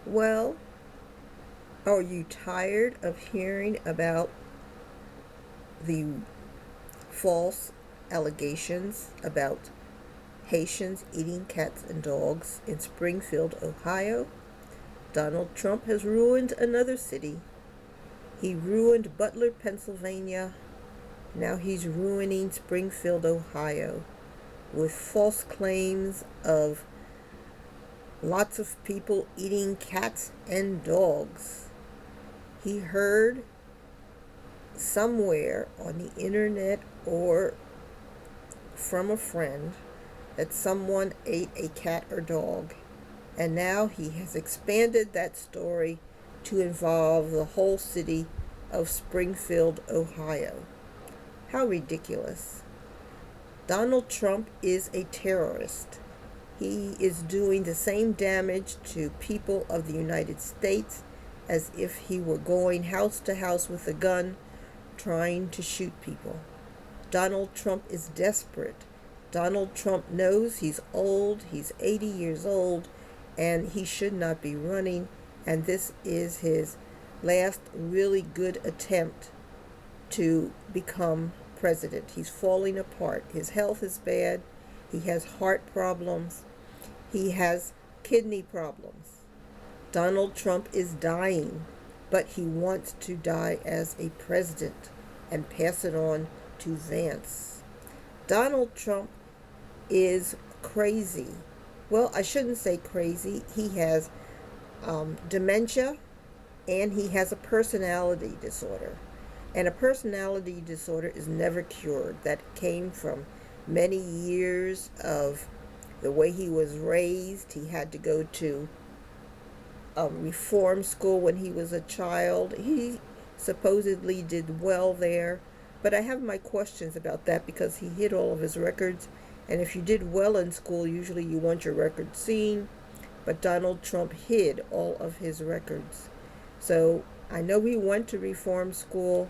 Well, are you tired of hearing about the false allegations about Haitians eating cats and dogs in Springfield, Ohio? Donald Trump has ruined another city. He ruined Butler, Pennsylvania. Now he's ruining Springfield, Ohio, with false claims of lots of people eating cats and dogs. He heard somewhere on the internet or from a friend that someone ate a cat or dog, and now he has expanded that story to involve the whole city of Springfield, Ohio. How ridiculous. Donald Trump is a terrorist. He is doing the same damage to people of the United States as if he were going house to house with a gun trying to shoot people. Donald Trump is desperate. Donald Trump knows he's old, he's 80 years old, and he should not be running, and this is his last really good attempt to become president. He's falling apart. His health is bad. He has heart problems. He has kidney problems. Donald Trump is dying, but he wants to die as a president and pass it on to Vance. Donald Trump is crazy. Well, I shouldn't say crazy. He has dementia, and he has a personality disorder. And a personality disorder is never cured. That came from many years of the way he was raised. He had to go to reform school when he was a child. He supposedly did well there, but I have my questions about that because he hid all of his records. And if you did well in school, usually you want your records seen. But Donald Trump hid all of his records. So I know he went to reform school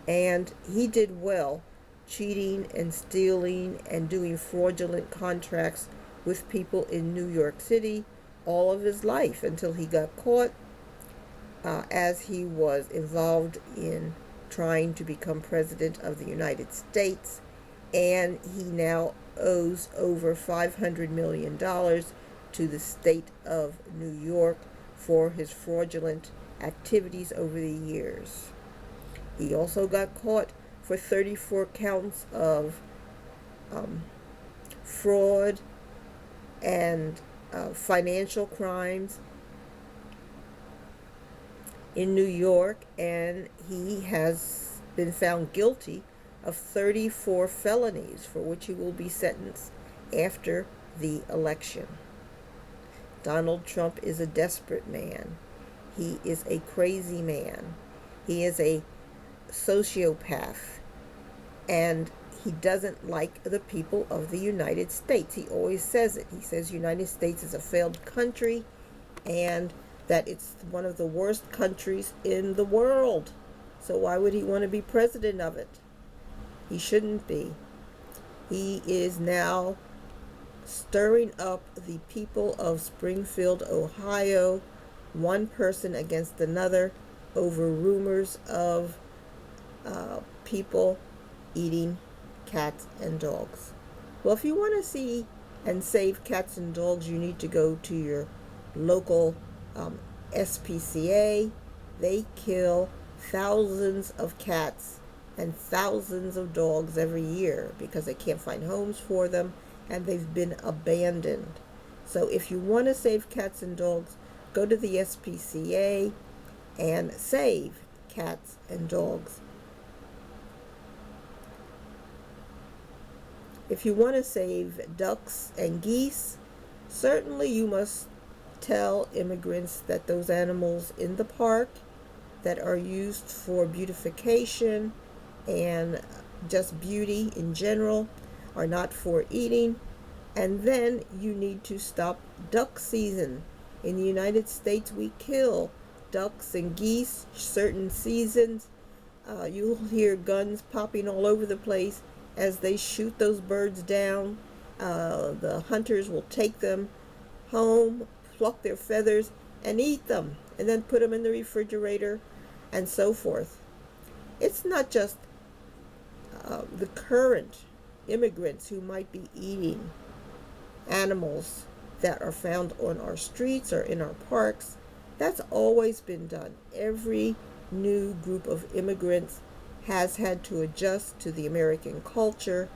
and he did well, cheating and stealing and doing fraudulent contracts with people in New York City all of his life until he got caught as he was involved in trying to become president of the United States. And he now owes over $500 million to the state of New York for his fraudulent activities over the years. He also got caught for 34 counts of fraud and financial crimes in New York, and he has been found guilty of 34 felonies for which he will be sentenced after the election. Donald Trump is a desperate man. He is a crazy man. He is a sociopath, and he doesn't like the people of the United States. He always says it. He says the United States is a failed country and that it's one of the worst countries in the world. So why would he want to be president of it? He shouldn't be. He is now stirring up the people of Springfield, Ohio, one person against another, over rumors of people eating cats and dogs. Well, if you want to see and save cats and dogs, you need to go to your local SPCA. They kill thousands of cats and thousands of dogs every year because they can't find homes for them and they've been abandoned. So if you want to save cats and dogs, go to the SPCA and save cats and dogs. If you want to save ducks and geese, certainly you must tell immigrants that those animals in the park that are used for beautification and just beauty in general are not for eating. And then you need to stop duck season. In the United States, we kill ducks and geese certain seasons. You'll hear guns popping all over the place as they shoot those birds down. The hunters will take them home, pluck their feathers, and eat them and then put them in the refrigerator and so forth. It's not just the current immigrants who might be eating animals that are found on our streets or in our parks. That's always been done. Every new group of immigrants has had to adjust to the American culture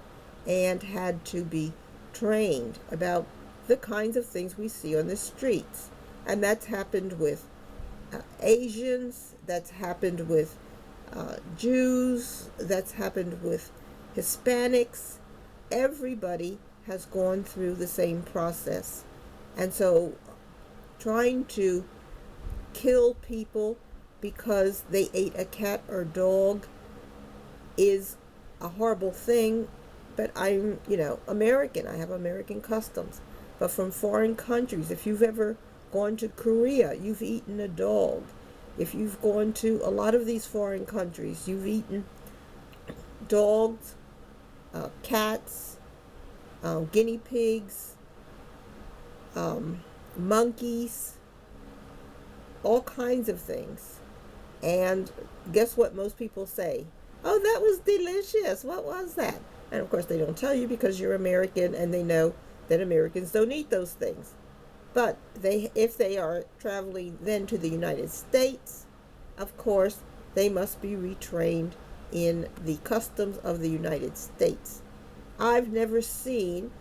and had to be trained about the kinds of things we see on the streets. And that's happened with Asians, that's happened with Jews, that's happened with Hispanics. Everybody has gone through the same process. And so trying to kill people because they ate a cat or dog is a horrible thing. But I'm, American. I have American customs. But from foreign countries, if you've ever gone to Korea, you've eaten a dog. If you've gone to a lot of these foreign countries, you've eaten dogs, cats, guinea pigs, monkeys, all kinds of things. And guess what most people say? Oh, that was delicious. What was that? And of course they don't tell you because you're American and they know that Americans don't eat those things. But if they are traveling then to the United States, of course, they must be retrained in the customs of the United States. I've never seen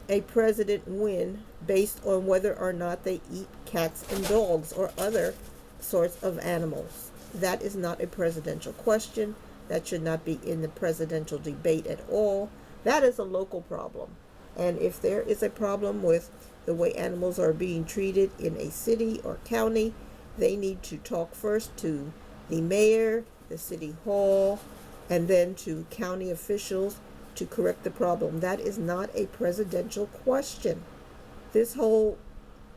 a president win based on whether or not they eat cats and dogs or other sorts of animals. That is not a presidential question. That should not be in the presidential debate at all. That is a local problem. And if there is a problem with the way animals are being treated in a city or county, they need to talk first to the mayor, the city hall, and then to county officials to correct the problem. That is not a presidential question. This whole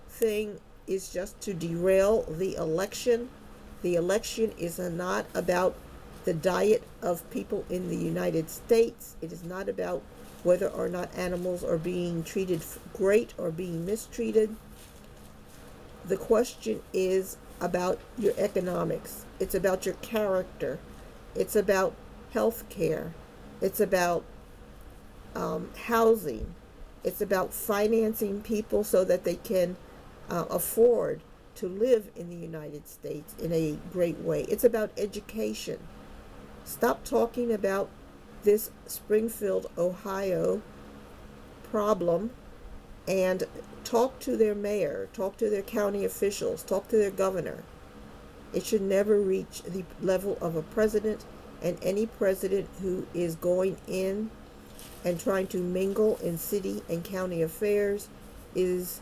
thing is just to derail the election. The election is not about the diet of people in the United States. It is not about whether or not animals are being treated great or being mistreated. The question is about your economics. It's about your character. It's about health care. It's about housing. It's about financing people so that they can afford to live in the United States in a great way. It's about education. Stop talking about this Springfield, Ohio problem and talk to their mayor, talk to their county officials, talk to their governor. It should never reach the level of a president, and any president who is going in and trying to mingle in city and county affairs is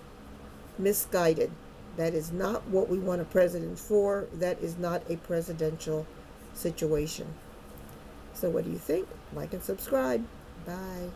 misguided. That is not what we want a president for. That is not a presidential situation. So what do you think? Like and subscribe. Bye.